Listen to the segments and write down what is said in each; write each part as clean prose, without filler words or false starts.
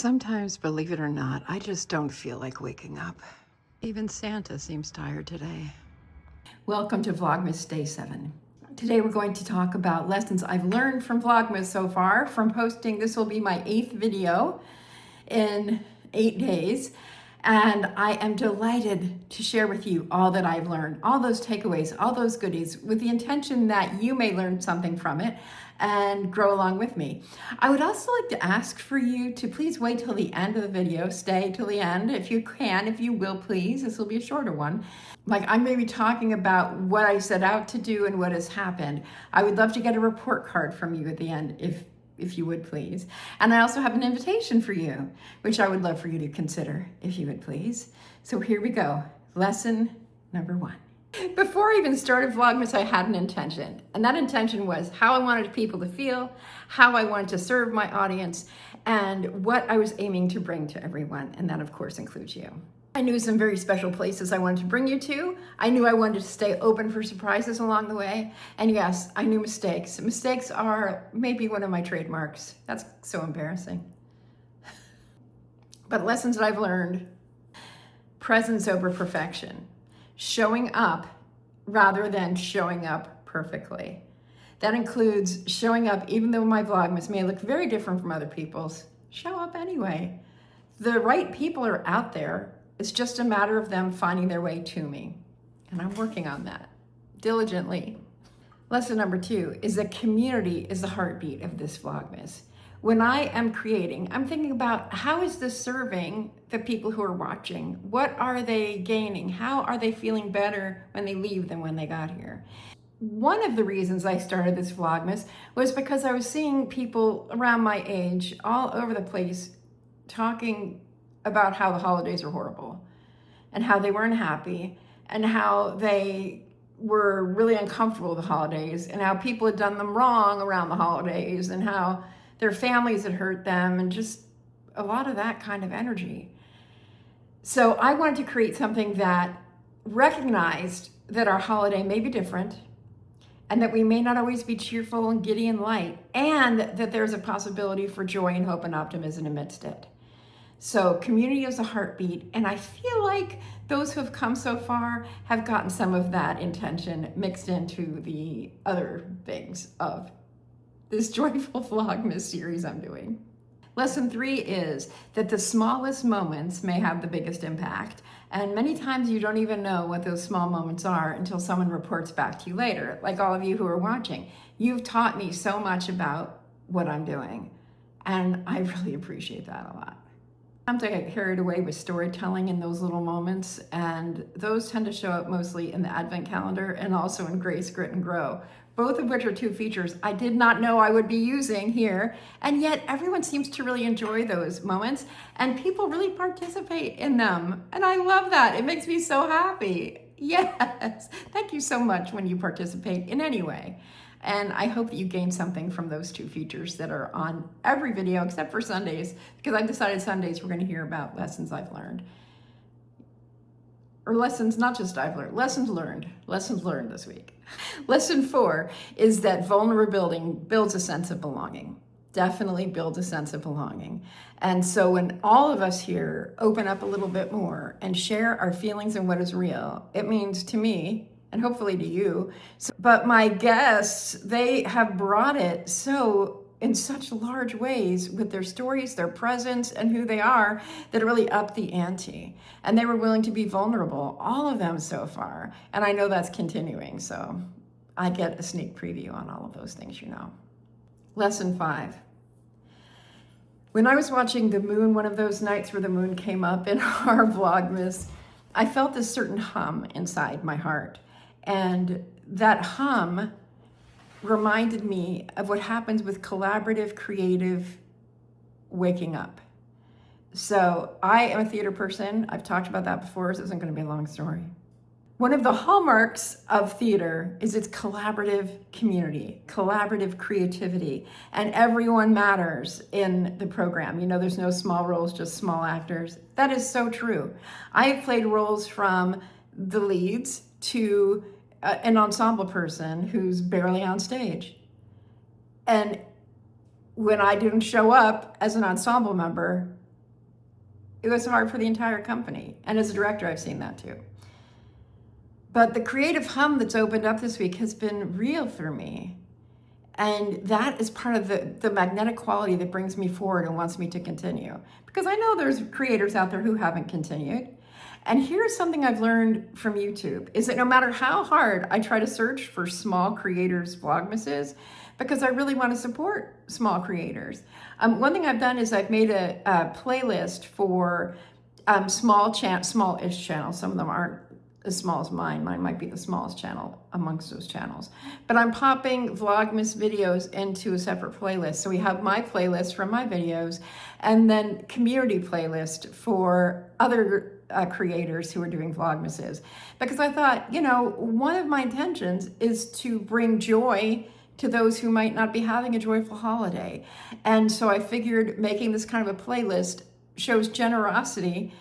Sometimes, believe it or not, I just don't feel like waking up. Even Santa seems tired today. Welcome to Vlogmas Day 7. Today we're going to talk about lessons I've learned from Vlogmas so far from posting. This will be my 8th video in 8 days. And I am delighted to share with you all that I've learned, all those takeaways, all those goodies, with the intention that you may learn something from it and grow along with me. I would also like to ask for you to please wait till the end of the video. Stay till the end if you can, if you will, please. This will be a shorter one. Like, I'm going to be talking about what I set out to do and what has happened. I would love to get a report card from you at the end if you would please. And I also have an invitation for you, which I would love for you to consider, if you would please. So here we go. Lesson number 1. Before I even started Vlogmas, I had an intention. And that intention was how I wanted people to feel, how I wanted to serve my audience, and what I was aiming to bring to everyone. And that, of course, includes you. I knew some very special places I wanted to bring you to. I knew I wanted to stay open for surprises along the way. And yes, I knew mistakes. Mistakes are maybe one of my trademarks. That's so embarrassing. But lessons that I've learned: presence over perfection. Showing up rather than showing up perfectly. That includes showing up even though my Vlogmas may look very different from other people's. Show up anyway. The right people are out there. It's just a matter of them finding their way to me. And I'm working on that diligently. Lesson number 2 is that community is the heartbeat of this Vlogmas. When I am creating, I'm thinking about how is this serving the people who are watching? What are they gaining? How are they feeling better when they leave than when they got here? One of the reasons I started this Vlogmas was because I was seeing people around my age all over the place talking about how the holidays are horrible and how they weren't happy and how they were really uncomfortable with the holidays and how people had done them wrong around the holidays and how their families had hurt them and just a lot of that kind of energy. So I wanted to create something that recognized that our holiday may be different and that we may not always be cheerful and giddy and light, and that there's a possibility for joy and hope and optimism amidst it. So community is a heartbeat, and I feel like those who have come so far have gotten some of that intention mixed into the other things of this Joyful Vlogmas series I'm doing. Lesson 3 is that the smallest moments may have the biggest impact, and many times you don't even know what those small moments are until someone reports back to you later, like all of you who are watching. You've taught me so much about what I'm doing, and I really appreciate that a lot. Sometimes I get carried away with storytelling in those little moments, and those tend to show up mostly in the Advent calendar and also in Grace, Grit, and Grow, both of which are 2 features I did not know I would be using here, and yet everyone seems to really enjoy those moments, and people really participate in them, and I love that. It makes me so happy. Yes, thank you so much when you participate in any way. And I hope that you gain something from those 2 features that are on every video except for Sundays, because I've decided Sundays we're going to hear about lessons I've learned. Or lessons, not just I've learned, lessons learned this week. Lesson 4 is that vulnerability builds a sense of belonging. Definitely builds a sense of belonging. And so when all of us here open up a little bit more and share our feelings and what is real, it means to me, and hopefully to you. But my guests, they have brought it so in such large ways with their stories, their presence, and who they are, that really upped the ante. And they were willing to be vulnerable, all of them so far. And I know that's continuing, so I get a sneak preview on all of those things, you know. Lesson 5. When I was watching the moon, one of those nights where the moon came up in our Vlogmas, I felt this certain hum inside my heart. And that hum reminded me of what happens with collaborative, creative waking up. So I am a theater person. I've talked about that before, so this isn't going to be a long story. One of the hallmarks of theater is its collaborative community, collaborative creativity, and everyone matters in the program. You know, there's no small roles, just small actors. That is so true. I have played roles from the leads to an ensemble person who's barely on stage. And when I didn't show up as an ensemble member, It was hard for the entire company. And as a director, I've seen that too. But the creative hum that's opened up this week has been real for me. And that is part of the magnetic quality that brings me forward and wants me to continue. Because I know there's creators out there who haven't continued. And here's something I've learned from YouTube, is that no matter how hard I try to search for small creators' Vlogmases, because I really want to support small creators. One thing I've done is I've made a playlist for small-ish channels. Some of them aren't as small as mine. Mine might be the smallest channel amongst those channels. But I'm popping Vlogmas videos into a separate playlist. So we have my playlist from my videos, and then community playlist for other creators who are doing Vlogmases. Because I thought, you know, one of my intentions is to bring joy to those who might not be having a joyful holiday. And so I figured making this kind of a playlist shows generosity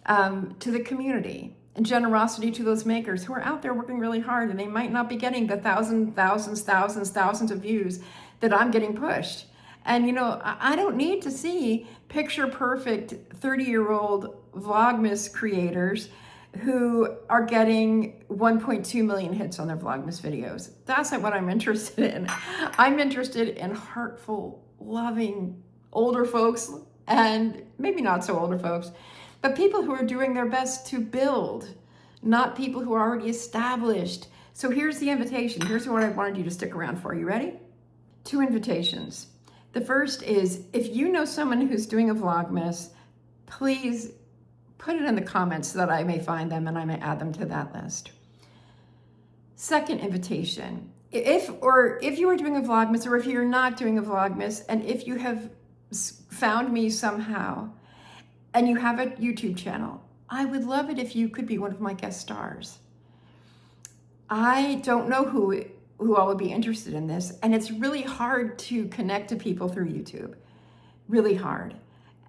to the community, and generosity to those makers who are out there working really hard, and they might not be getting the thousands of views that I'm getting pushed. And you know, I don't need to see picture perfect 30-year-old Vlogmas creators who are getting 1.2 million hits on their Vlogmas videos. That's not what I'm interested in. I'm interested in heartful, loving older folks, and maybe not so older folks, but people who are doing their best to build, not people who are already established. So here's the invitation. Here's what I wanted you to stick around for. Are you ready? 2 invitations. The first is, if you know someone who's doing a Vlogmas, please put it in the comments so that I may find them and I may add them to that list. Second invitation. If you are doing a Vlogmas, or if you're not doing a Vlogmas, and if you have found me somehow, and you have a YouTube channel, I would love it if you could be one of my guest stars. I don't know who all would be interested in this, and it's really hard to connect to people through YouTube. Really hard.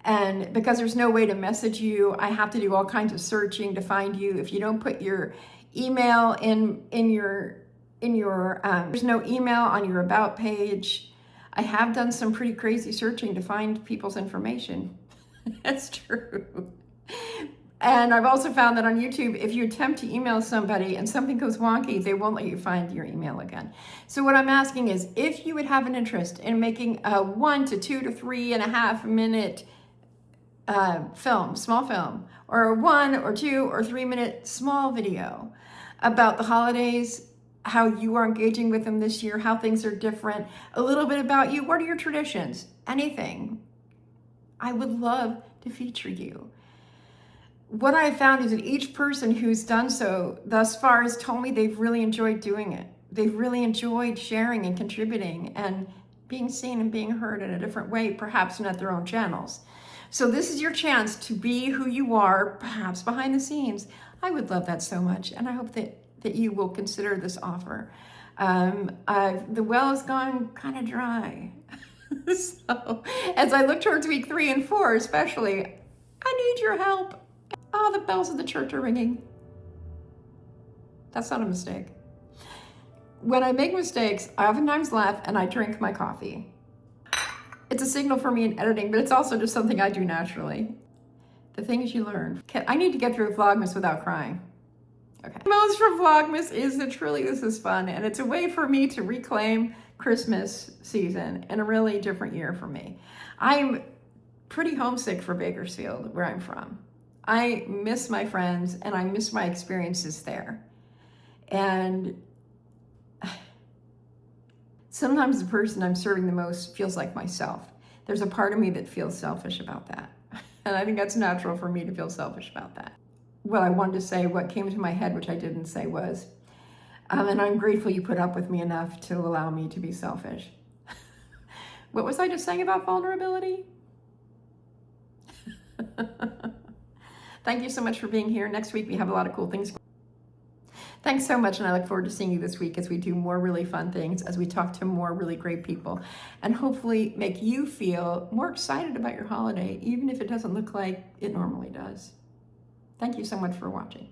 And because there's no way to message you, I have to do all kinds of searching to find you. If you don't put your email in your there's no email on your about page. I have done some pretty crazy searching to find people's information. That's true. And I've also found that on YouTube, if you attempt to email somebody and something goes wonky, they won't let you find your email again. So what I'm asking is, if you would have an interest in making a 1 to 2 to 3.5 minute film, small film, or a 1 or 2 or 3 minute small video about the holidays, how you are engaging with them this year, how things are different, a little bit about you, what are your traditions, anything, I would love to feature you. What I have found is that each person who's done so thus far has told me they've really enjoyed doing it. They've really enjoyed sharing and contributing and being seen and being heard in a different way, perhaps not their own channels. So this is your chance to be who you are, perhaps behind the scenes. I would love that so much, and I hope that you will consider this offer. The well has gone kind of dry. So as I look towards week 3 and 4 especially, I need your help. Oh, the bells of the church are ringing. That's not a mistake. When I make mistakes, I oftentimes laugh and I drink my coffee. It's a signal for me in editing, but it's also just something I do naturally. The things you learn. I need to get through Vlogmas without crying. Okay. Most from Vlogmas is that truly this is fun, and it's a way for me to reclaim Christmas season in a really different year for me. I'm pretty homesick for Bakersfield, where I'm from. I miss my friends and I miss my experiences there. And sometimes the person I'm serving the most feels like myself. There's a part of me that feels selfish about that. And I think that's natural for me to feel selfish about that. What I wanted to say, what came to my head, which I didn't say, was, and I'm grateful you put up with me enough to allow me to be selfish. What was I just saying about vulnerability? Thank you so much for being here. Next week, we have a lot of cool things. Thanks so much, and I look forward to seeing you this week as we do more really fun things, as we talk to more really great people, and hopefully make you feel more excited about your holiday, even if it doesn't look like it normally does. Thank you so much for watching.